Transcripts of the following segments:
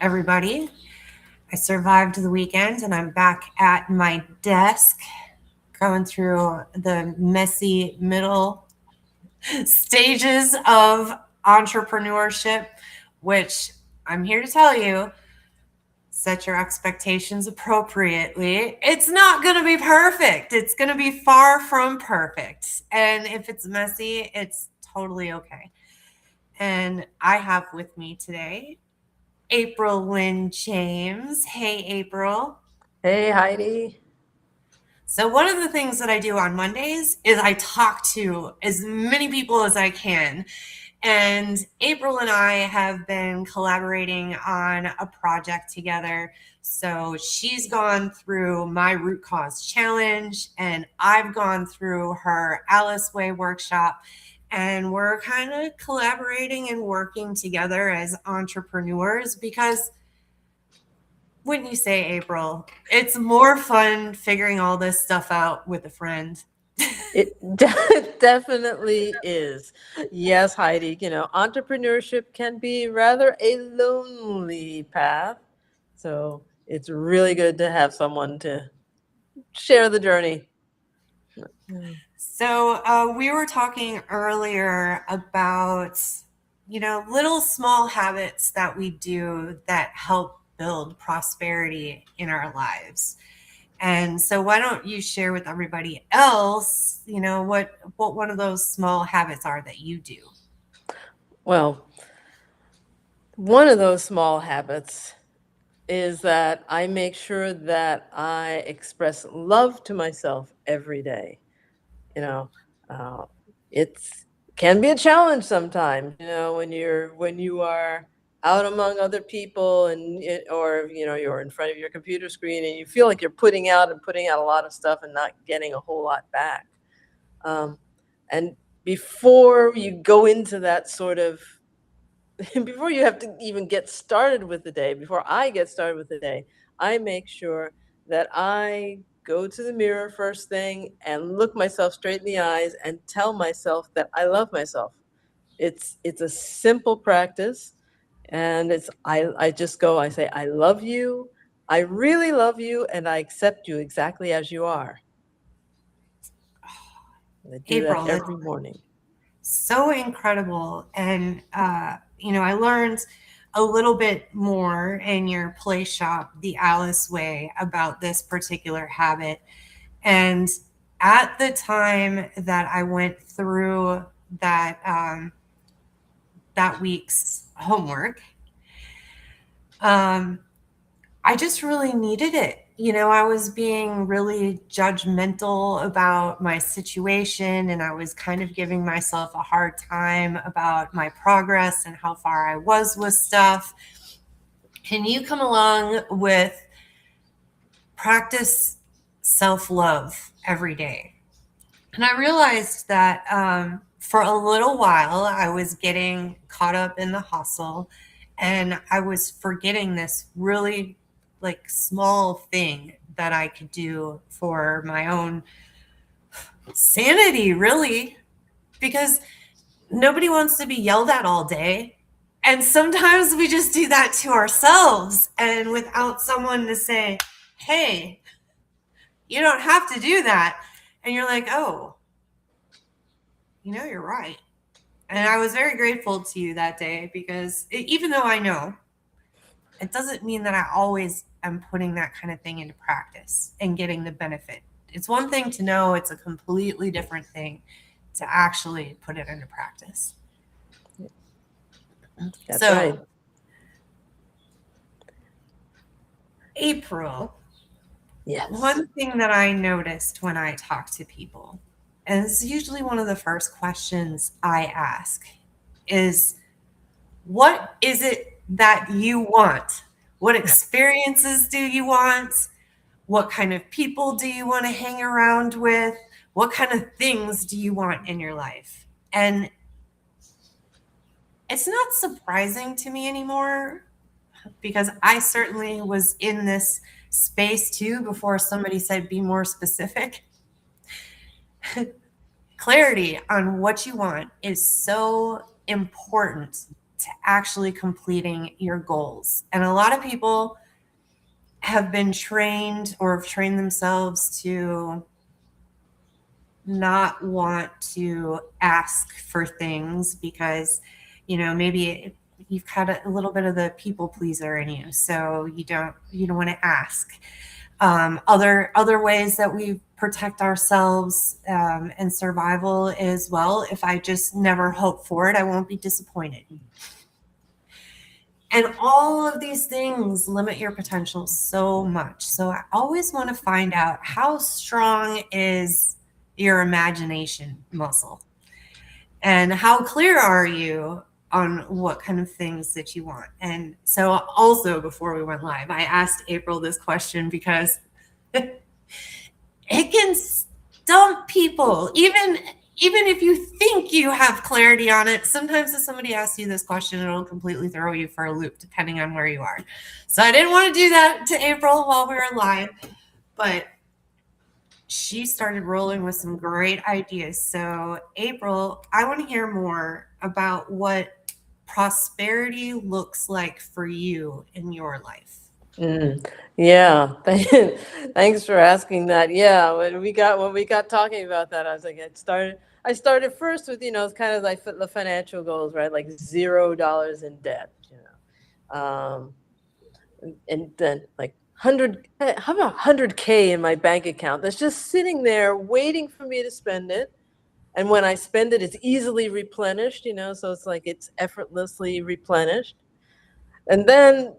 everybody. I survived the weekend and I'm back at my desk going through the messy middle stages of entrepreneurship, which I'm here to tell you, set your expectations appropriately. It's not going to be perfect. It's going to be far from perfect. And if it's messy, it's totally okay. And I have with me today April Lynn James. Hey, April. Hey, Heidi. So, one of the things that I do on Mondays is I talk to as many people as I can. And April and I have been collaborating on a project together. So, she's gone through my root cause challenge, and I've gone through her Alice Way workshop. And we're kind of collaborating and working together as entrepreneurs because wouldn't you say, April? It's more fun figuring all this stuff out with a friend. It definitely is. Yes, Heidi, entrepreneurship can be rather a lonely path. So it's really good to have someone to share the journey. Mm. So, we were talking earlier about, little small habits that we do that help build prosperity in our lives. And so, why don't you share with everybody else, what one of those small habits are that you do? Well, one of those small habits is that I make sure that I express love to myself every day. you know uh, it's can be a challenge sometimes, when you are out among other people, or you're in front of your computer screen and you feel like you're putting out a lot of stuff and not getting a whole lot back. Um, and before you go into that sort of before you have to even get started with the day, before I get started with the day, I make sure that I go to the mirror first thing and look myself straight in the eyes and tell myself that I love myself. It's a simple practice, and I just go, I say, I love you, I really love you, and I accept you exactly as you are. And I do that April, that's every morning. so incredible. And, I learned a little bit more in your play shop, The Alice Way, about this particular habit. And at the time that I went through that week's homework, um, I just really needed it. I was being really judgmental about my situation, and I was kind of giving myself a hard time about my progress and how far I was with stuff. And you come along with practice self love every day. And I realized that for a little while, I was getting caught up in the hustle and I was forgetting this really like small thing that I could do for my own sanity, really, because nobody wants to be yelled at all day. And sometimes we just do that to ourselves and without someone to say, hey, you don't have to do that. And you're like, oh, you're right. And I was very grateful to you that day because even though I know, it doesn't mean that I always am putting that kind of thing into practice and getting the benefit. It's one thing to know, it's a completely different thing to actually put it into practice. That's right. So, April, Yes. one thing that I noticed when I talk to people, and it's usually one of the first questions I ask, is what is it that you want? What experiences do you want? What kind of people do you want to hang around with? What kind of things do you want in your life? And it's not surprising to me anymore because I certainly was in this space too before somebody said be more specific. Clarity on what you want is so important to actually completing your goals. And a lot of people have been trained or have trained themselves to not want to ask for things because, maybe you've got a little bit of the people pleaser in you, so you don't want to ask. Other ways that we protect ourselves and survival is, well, if I just never hope for it, I won't be disappointed. And all of these things limit your potential so much. So I always want to find out, how strong is your imagination muscle? And how clear are you on what kind of things that you want? And so also, before we went live, I asked April this question because it can stump people. Even if you think you have clarity on it, sometimes if somebody asks you this question, it'll completely throw you for a loop, depending on where you are. So I didn't want to do that to April while we were live, but she started rolling with some great ideas. So, April, I want to hear more about what prosperity looks like for you in your life. Yeah, thanks for asking that. Yeah, when we got talking about that, I was like, I started first with, it's kind of like the financial goals, right? Like $0 in debt, and then like 100, how about 100K in my bank account that's just sitting there waiting for me to spend it. And when I spend it, it's easily replenished, so it's like it's effortlessly replenished. And then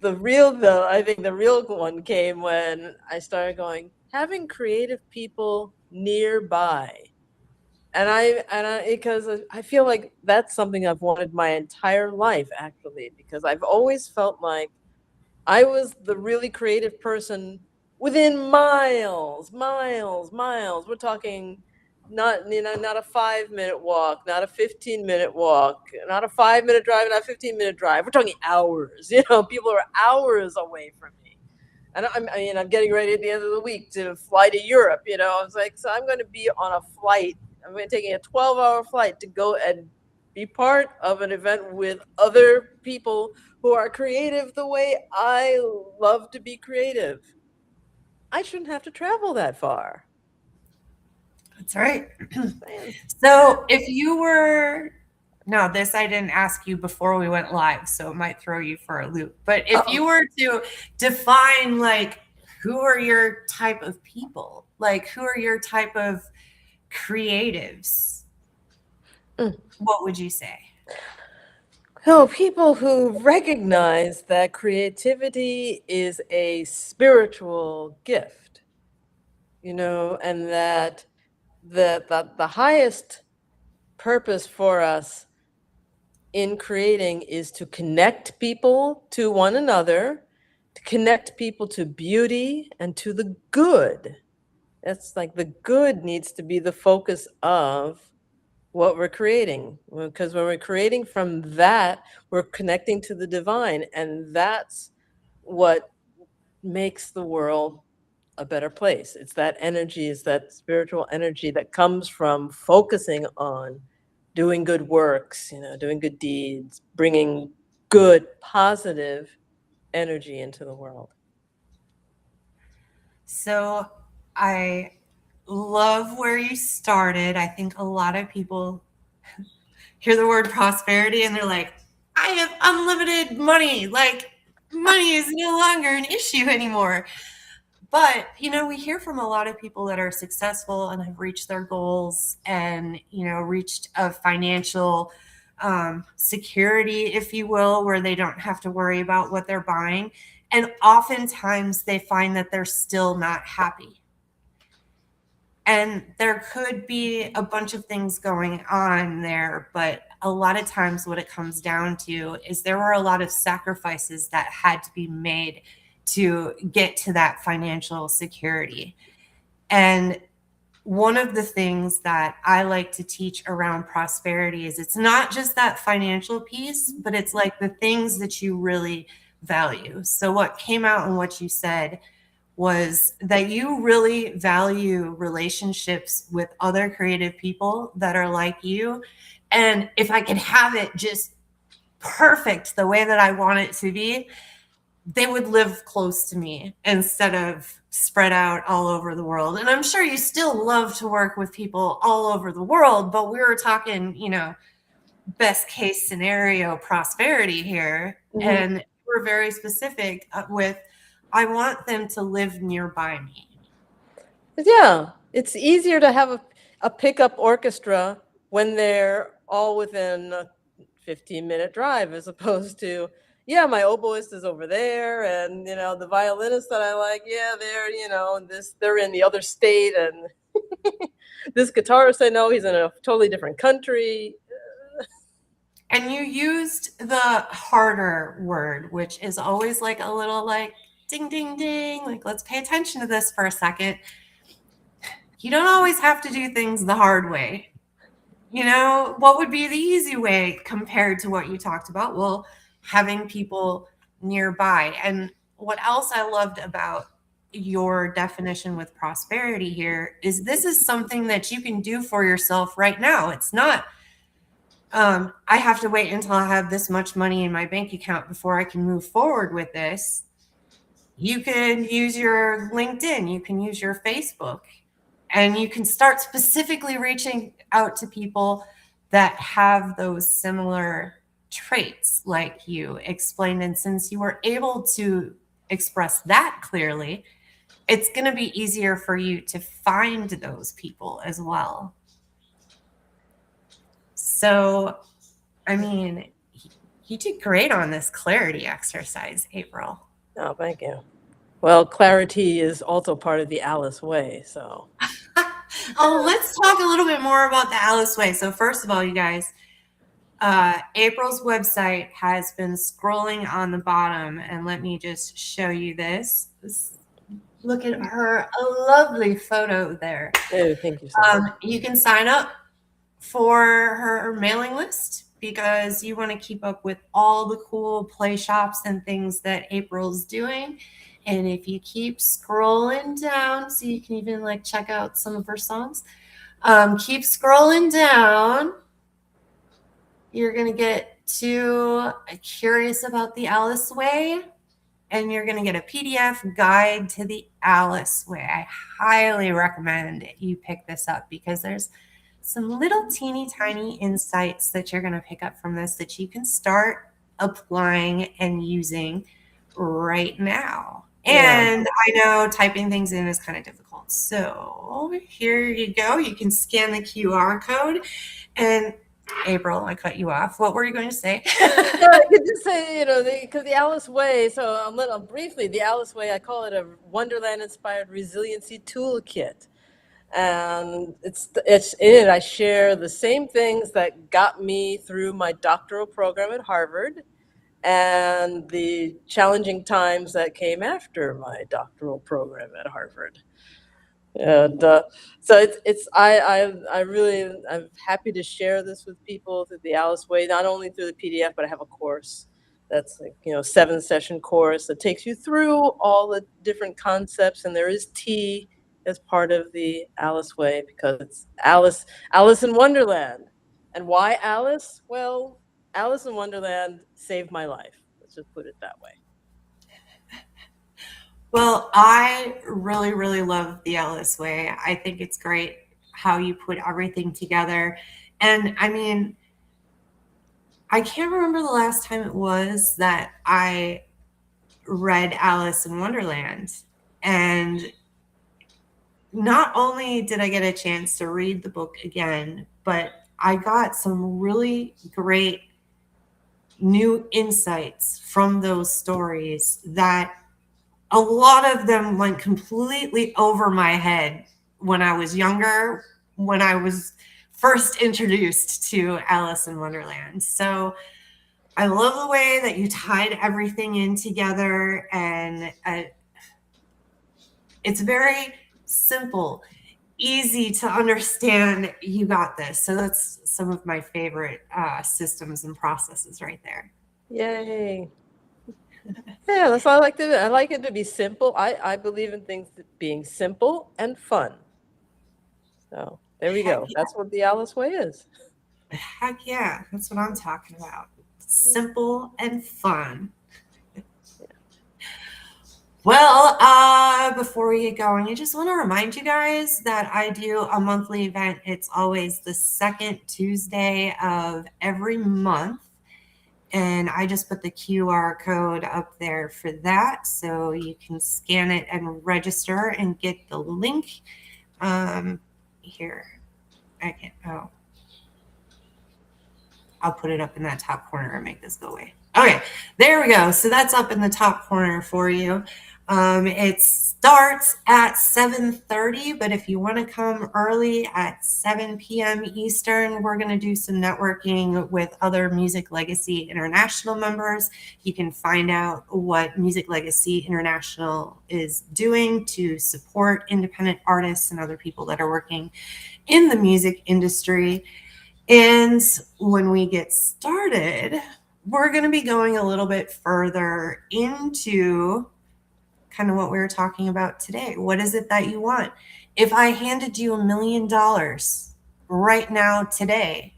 I think the real one came when I started going, having creative people nearby. Because I feel like that's something I've wanted my entire life, actually, because I've always felt like I was the really creative person within miles, miles, miles. We're talking not a 5 minute walk, not a 15-minute walk, not a 5 minute drive, not a 15-minute drive. We're talking hours. People are hours away from me. And I'm getting ready at the end of the week to fly to Europe. I was like, so I'm going to be on a flight. I'm going to taking a 12-hour flight to go and be part of an event with other people who are creative the way I love to be creative. I shouldn't have to travel that far. That's right. So, if you were, no, this I didn't ask you before we went live, so it might throw you for a loop. But if you were to define, like, who are your type of people? Like, who are your type of creatives? What would you say? People who recognize that creativity is a spiritual gift, and that the highest purpose for us in creating is to connect people to one another, to connect people to beauty and to the good. That's like the good needs to be the focus of what we're creating, because when we're creating from that, we're connecting to the divine, and that's what makes the world a better place. It's that energy, it's that spiritual energy that comes from focusing on doing good works, doing good deeds, bringing good, positive energy into the world. So, I love where you started. I think a lot of people hear the word prosperity and they're like, I have unlimited money. Like, money is no longer an issue anymore. But, we hear from a lot of people that are successful and have reached their goals and, reached a financial security, if you will, where they don't have to worry about what they're buying. And oftentimes they find that they're still not happy. And there could be a bunch of things going on there, but a lot of times what it comes down to is there were a lot of sacrifices that had to be made to get to that financial security. And one of the things that I like to teach around prosperity is it's not just that financial piece, but it's like the things that you really value. So what came out in what you said was that you really value relationships with other creative people that are like you. And if I could have it just perfect the way that I want it to be, they would live close to me instead of spread out all over the world. And I'm sure you still love to work with people all over the world, but we were talking, best case scenario prosperity here. Mhm. And we're very specific with, I want them to live nearby me. Yeah, it's easier to have a pickup orchestra when they're all within a 15-minute drive as opposed to, yeah, my oboist is over there, and the violinist that I like, yeah, they're in the other state, and this guitarist I know, he's in a totally different country. And you used the harder word, which is always like a little like ding, ding, ding. Like, let's pay attention to this for a second. You don't always have to do things the hard way. What would be the easy way compared to what you talked about? Well, having people nearby. And what else I loved about your definition with prosperity here is this is something that you can do for yourself right now. It's not, I have to wait until I have this much money in my bank account before I can move forward with this. You can use your LinkedIn, you can use your Facebook, and you can start specifically reaching out to people that have those similar traits like you explained. And since you were able to express that clearly, it's going to be easier for you to find those people as well. So, I mean, you did great on this clarity exercise, April. Oh, thank you. Well, clarity is also part of the Alice way, so. Oh, let's talk a little bit more about the Alice way. So, first of all, you guys, April's website has been scrolling on the bottom, and let me just show you this. Look at her, a lovely photo there. Oh, thank you so much. You can sign up for her mailing list because you want to keep up with all the cool play shops and things that April's doing. And if you keep scrolling down, so you can even like check out some of her songs, keep scrolling down. You're going to get to Curious About the Alice Way, and you're going to get a PDF guide to the Alice Way. I highly recommend you pick this up because there's some little teeny tiny insights that you're going to pick up from this that you can start applying and using right now. Yeah. And I know typing things in is kind of difficult. So here you go. You can scan the QR code. And April, I cut you off. What were you going to say? No, I could just say, because the Alice Way, so briefly, the Alice Way, I call it a Wonderland-inspired resiliency toolkit. And it's in it, I share the same things that got me through my doctoral program at Harvard and the challenging times that came after my doctoral program at Harvard. And so I'm happy to share this with people through the Alice Way, not only through the PDF, but I have a course that's like, 7-session course that takes you through all the different concepts. And there is tea as part of the Alice Way because it's Alice in Wonderland. And why Alice? Well, Alice in Wonderland saved my life. Let's just put it that way. Well, I really, really love the Alice Way. I think it's great how you put everything together. And I mean, I can't remember the last time it was that I read Alice in Wonderland. And not only did I get a chance to read the book again, but I got some really great new insights from those stories that a lot of them went completely over my head when I was younger, when I was first introduced to Alice in Wonderland. So I love the way that you tied everything in together, and it's very simple, easy to understand. You got this. So that's some of my favorite systems and processes right there. Yay. Yeah, that's what I like to do. I like it to be simple. I believe in things being simple and fun. So there we Heck go. yeah. That's what the Alice Way is. Heck yeah. That's what I'm talking about. simple and fun. Well, before we get going, I just want to remind you guys that I do a monthly event. It's always the second Tuesday of every month. And I just put the QR code up there for that. So you can scan it and register and get the link. Here, I can, oh, I'll put it up in that top corner and make this go away. Okay, there we go. So that's up in the top corner for you. It starts at 7:30, but if you want to come early at 7 p.m. Eastern, we're going to do some networking with other Music Legacy International members. You can find out what Music Legacy International is doing to support independent artists and other people that are working in the music industry. And when we get started, we're going to be going a little bit further into kind of what we were talking about today. What is it that you want? If I handed you $1 million right now today,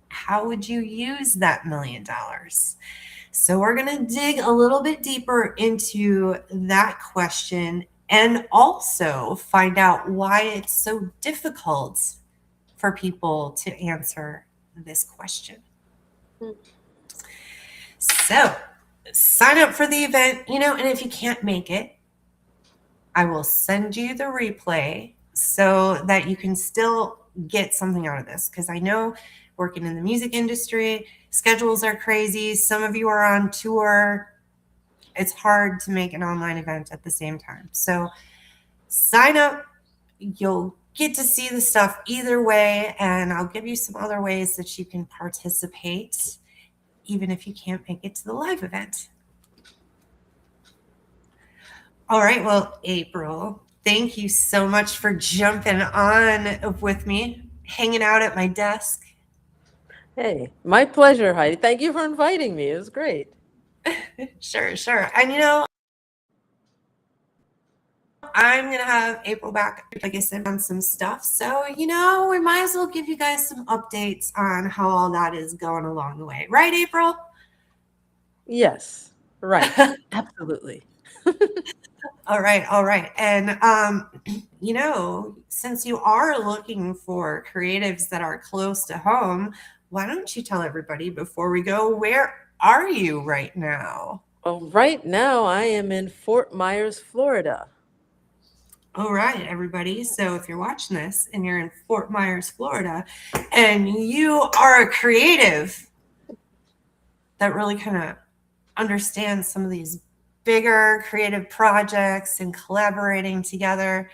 how would you use that $1 million? So we're going to dig a little bit deeper into that question and also find out why it's so difficult for people to answer this question. So sign up for the event, and if you can't make it, I will send you the replay so that you can still get something out of this. Because I know working in the music industry, schedules are crazy. Some of you are on tour. It's hard to make an online event at the same time. So sign up. You'll get to see the stuff either way. And I'll give you some other ways that you can participate, even if you can't make it to the live event. All right. Well, April, thank you so much for jumping on with me, hanging out at my desk. Hey, my pleasure, Heidi. Thank you for inviting me. It was great. Sure. And I'm going to have April back, like I said, on some stuff. So, we might as well give you guys some updates on how all that is going along the way. Right, April? Yes, right. Absolutely. All right. And, since you are looking for creatives that are close to home, why don't you tell everybody before we go, where are you right now? Well, right now I am in Fort Myers, Florida. All right, everybody. So if you're watching this and you're in Fort Myers, Florida, and you are a creative that really kind of understands some of these bigger creative projects and collaborating together,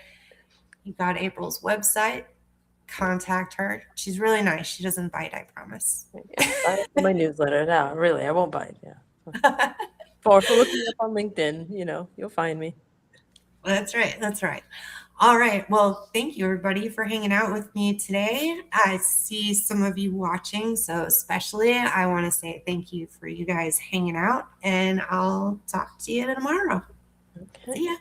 you got April's website. Contact her. She's really nice. She doesn't bite, I promise. Yeah, sign up for my newsletter. No, really, I won't bite. Yeah. Or for looking up on LinkedIn, you'll find me. That's right. All right. Well, thank you, everybody, for hanging out with me today. I see some of you watching, so especially I want to say thank you for you guys hanging out, and I'll talk to you tomorrow. Okay. See ya.